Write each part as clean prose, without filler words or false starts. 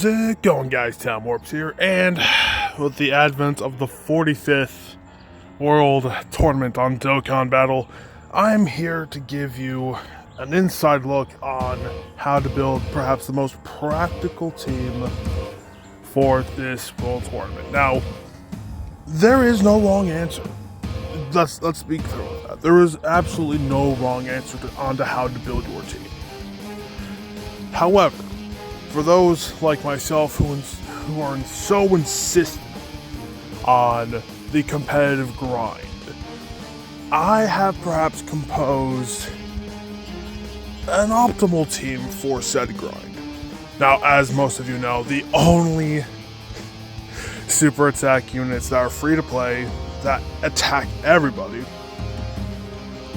How's it going, guys? Timewarpz here, and with the advent of the 45th World Tournament on Dokkan Battle, I'm here to give you an inside look on how to build perhaps the most practical team for this World Tournament. Now, there is no wrong answer. Let's speak through with that. There is absolutely no wrong answer onto how to build your team. However, for those like myself who are so insistent on the competitive grind, I have perhaps composed an optimal team for said grind. Now, as most of you know, the only super attack units that are free to play that attack everybody,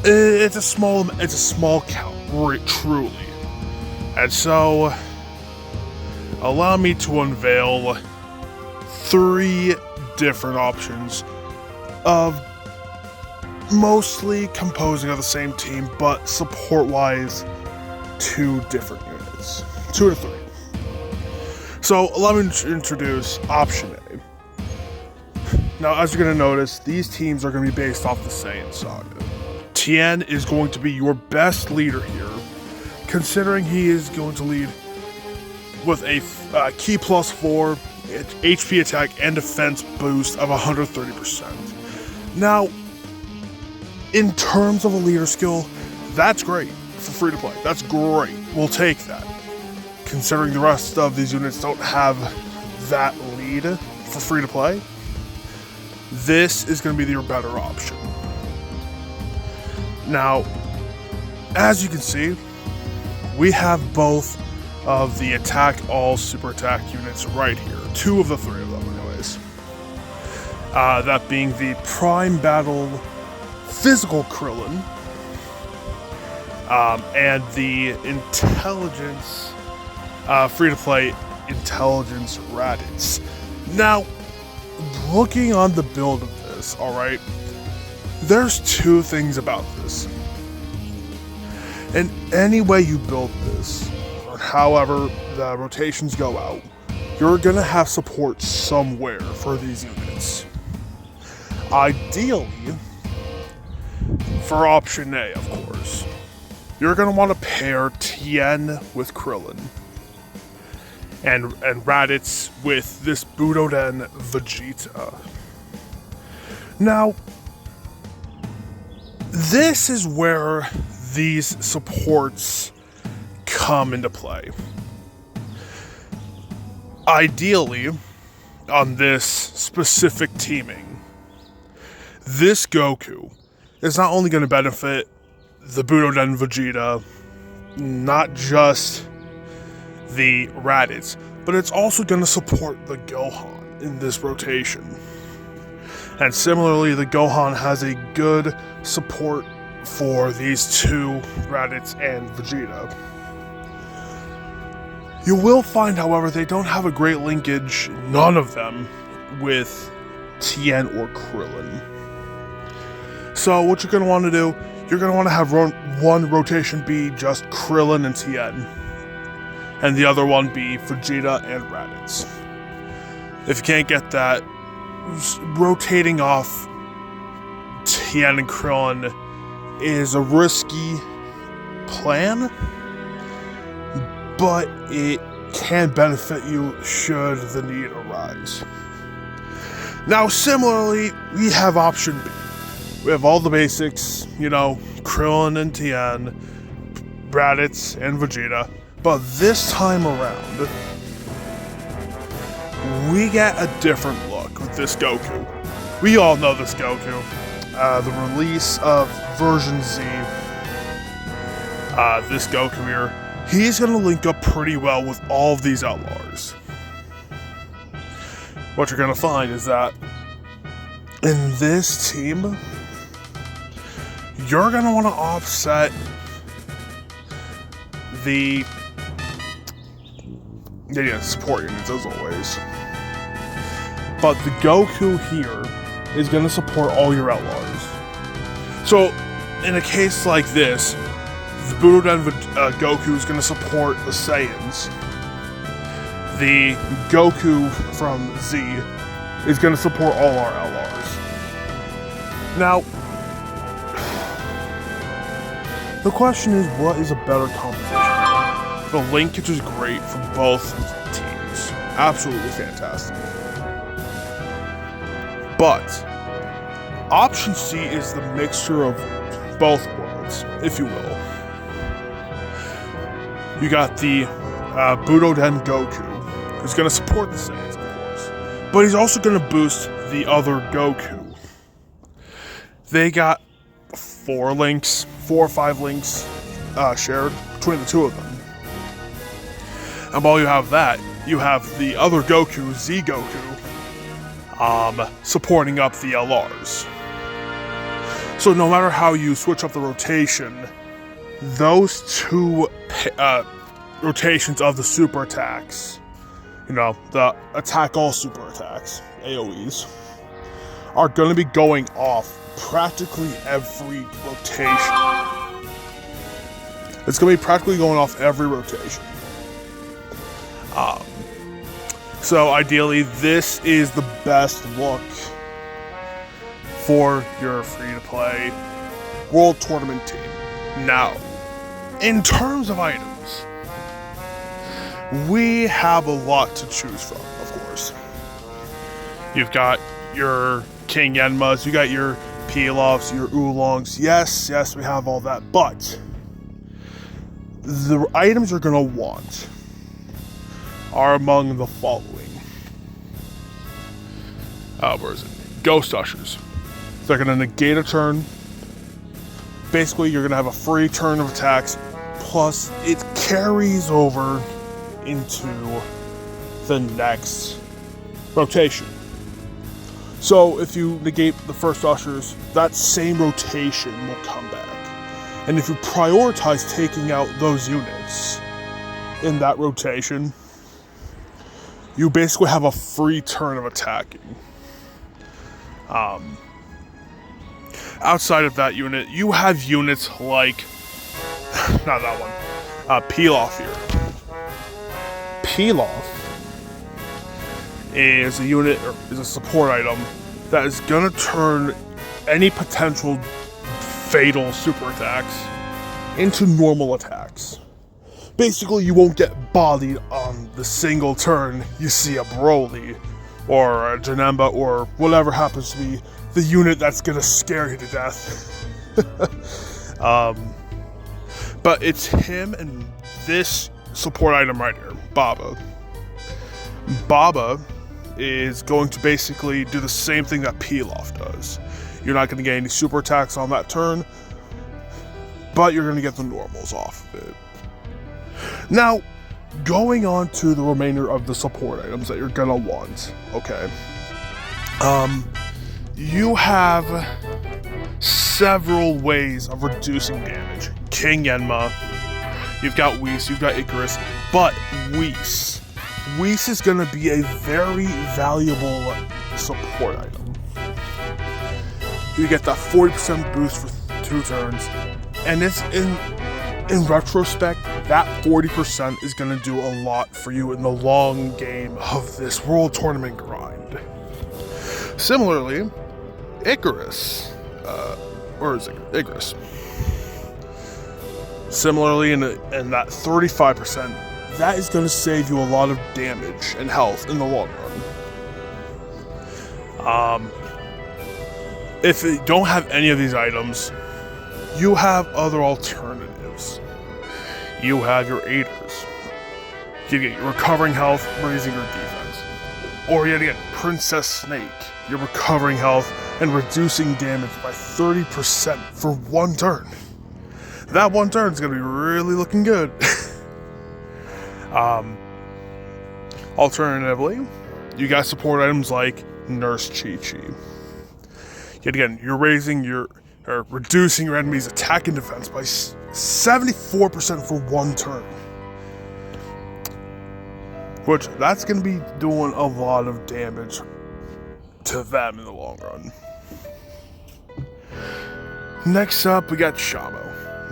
it's a small count, truly. And so, allow me to unveil 3 different options of mostly composing of the same team, but support-wise, 2 different units. 2 to 3. So, allow me to introduce option A. Now, as you're going to notice, these teams are going to be based off the Saiyan Saga. Tien is going to be your best leader here, considering he is going to lead with a key plus 4 HP attack and defense boost of 130%. Now, in terms of a leader skill, that's great for free to play. That's great. We'll take that. Considering the rest of these units don't have that lead for free to play, this is going to be your better option. Now, as you can see, we have both of the attack all super attack units right here. 2 of the 3 of them anyways. That being the Prime Battle Physical Krillin, and the Intelligence, free-to-play Intelligence Raditz. Now, looking on the build of this, alright, there's 2 things about this. And any way you build this, or however the rotations go out, you're gonna have support somewhere for these units. Ideally, for option A, of course, you're gonna want to pair Tien with Krillin, and Raditz with this Budoden Vegeta. Now, this is where these supports come into play. Ideally, on this specific teaming, this Goku is not only going to benefit the Budoden Vegeta, not just the Raditz, but it's also going to support the Gohan in this rotation. And similarly, the Gohan has a good support for these 2, Raditz and Vegeta. You will find, however, they don't have a great linkage, none of them, with Tien or Krillin. So what you're going to want to do, you're going to want to have one rotation be just Krillin and Tien, and the other one be Vegeta and Raditz. If you can't get that, rotating off Tien and Krillin is a risky plan, but it can benefit you should the need arise. Now, similarly, we have option B. We have all the basics, Krillin and Tien, Raditz and Vegeta, but this time around, we get a different look with this Goku. We all know this Goku. The release of version Z, this Goku here, he's going to link up pretty well with all of these LRs. What you're going to find is that in this team, you're going to want to offset the support units as always. But the Goku here is going to support all your LRs. So, in a case like this, the Budoden Goku is going to support the Saiyans. the Goku from Z is going to support all our LRs. Now, the question is, what is a better composition? The linkage is great for both teams. Absolutely fantastic. But option C is the mixture of both worlds, if you will. You got the Budoden Goku, who's going to support the Saiyans, of course, but he's also going to boost the other Goku. They got 4 or 5 links shared between the two of them. And while you have that, you have the other Goku, Z Goku, supporting up the LRs. So no matter how you switch up the rotation, those two rotations of the super attacks, the attack all super attacks, AoEs, are going to be going off practically every rotation. It's going to be practically going off every rotation. So ideally, this is the best look for your free-to-play World Tournament team. Now, in terms of items, we have a lot to choose from, of course. You've got your King Yenmas, you got your Pilafs, your Oolongs. Yes, we have all that, but the items you're going to want are among the following. Where is it? Ghost Ushers. They're going to negate a turn. Basically, you're going to have a free turn of attacks, plus it carries over into the next rotation. So if you negate the first Ushers, that same rotation will come back. And if you prioritize taking out those units in that rotation, you basically have a free turn of attacking. Outside of that unit, you have units like, not that one, Pilaf here. Pilaf is a unit, or is a support item, that is gonna turn any potential fatal super attacks into normal attacks. Basically, you won't get bodied on the single turn you see a Broly, or a Janemba, or whatever happens to be the unit that's gonna scare you to death. But it's him and this support item right here, Baba. Baba is going to basically do the same thing that Pilaf does. You're not gonna get any super attacks on that turn, but you're gonna get the normals off of it. Now, going on to the remainder of the support items that you're gonna want, okay? You have several ways of reducing damage. King Yenma, you've got Whis, you've got Icarus, but Whis is gonna be a very valuable support item. You get that 40% boost for 2 turns, and it's in retrospect, that 40% is going to do a lot for you in the long game of this World Tournament grind. Similarly, Icarus, where is Icarus? Similarly, in that 35%, that is going to save you a lot of damage and health in the long run. If you don't have any of these items, you have other alternatives. You have your aiders. You get your recovering health, raising your defense. Or yet again, Princess Snake. You're recovering health and reducing damage by 30% for 1 turn. That 1 turn is going to be really looking good. Alternatively, you got support items like Nurse Chi-Chi. Yet again, you're reducing your enemy's attack and defense by 74% for 1 turn. Which, that's going to be doing a lot of damage to them in the long run. Next up, we got Shamo.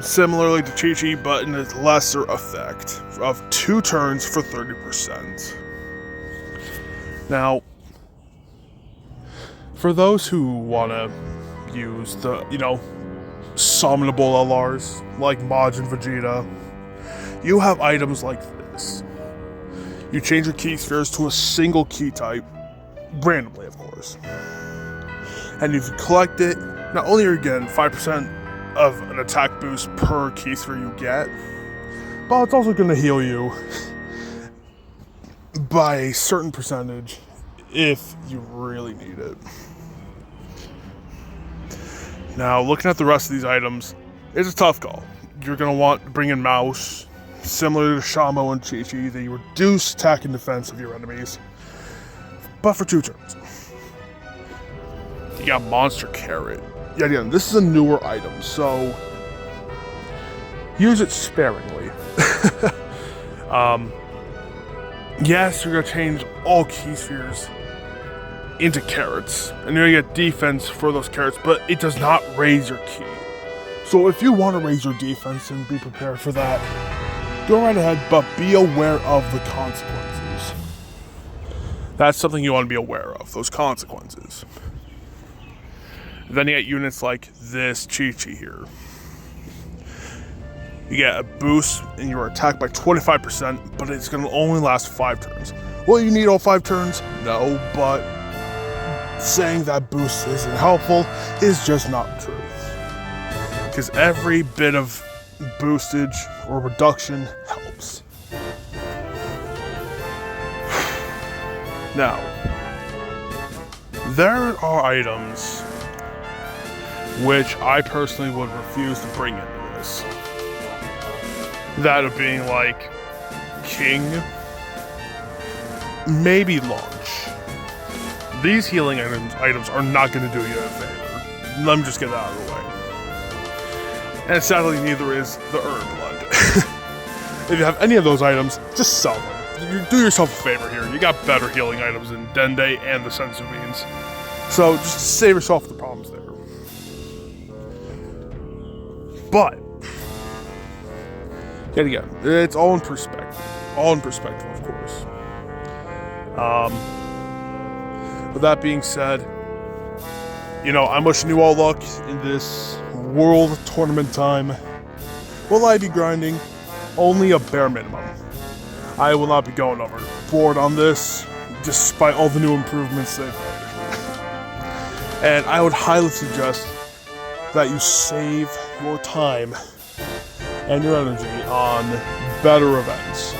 Similarly to Chi-Chi, but in a lesser effect of 2 turns for 30%. Now, for those who want to use the, summonable LRs, like Majin Vegeta, you have items like this. You change your key spheres to a single key type, randomly of course. And if you collect it, not only are you getting 5% of an attack boost per key sphere you get, but it's also going to heal you by a certain percentage if you really need it. Now, looking at the rest of these items, it's a tough call. You're going to want to bring in Mouse, similar to Shamo and Chi-Chi. They reduce attack and defense of your enemies, but for 2 turns. You got Monster Carrot. Yeah, again, this is a newer item, so use it sparingly. Yes, you're going to change all key spheres into carrots, and you're gonna get defense for those carrots, but it does not raise your key. So if you want to raise your defense and be prepared for that, go right ahead, but be aware of the consequences. That's something you want to be aware of, those consequences. Then you get units like this Chi-Chi here. You get a boost in your attack by 25%, but it's going to only last 5 turns. Will you need all 5 turns? No, but saying that boost isn't helpful is just not true. Because every bit of boostage or reduction helps. Now, there are items which I personally would refuse to bring into this. That of being like King, maybe Launch. These healing items are not going to do you a favor. Let me just get that out of the way. And sadly, neither is the Herb Blood. If you have any of those items, just sell them. You do yourself a favor here. You got better healing items in Dende and the Senzu Beans. So just save yourself the problems there. But, yet again, it's all in perspective. All in perspective, of course. With that being said, I'm wishing you all luck in this World Tournament time. Will I be grinding? Only a bare minimum. I will not be going overboard on this, despite all the new improvements they've made. And I would highly suggest that you save your time and your energy on better events.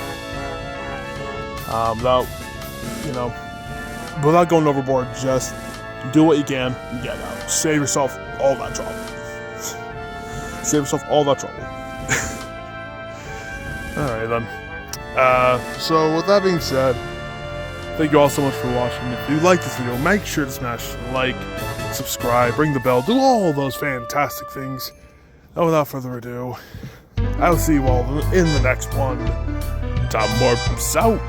Without going overboard, just do what you can and get out. Save yourself all that trouble. Save yourself all that trouble. Alright then. So with that being said, thank you all so much for watching. If you like this video, make sure to smash like, subscribe, ring the bell, do all those fantastic things. And without further ado, I'll see you all in the next one. Timewarpz out.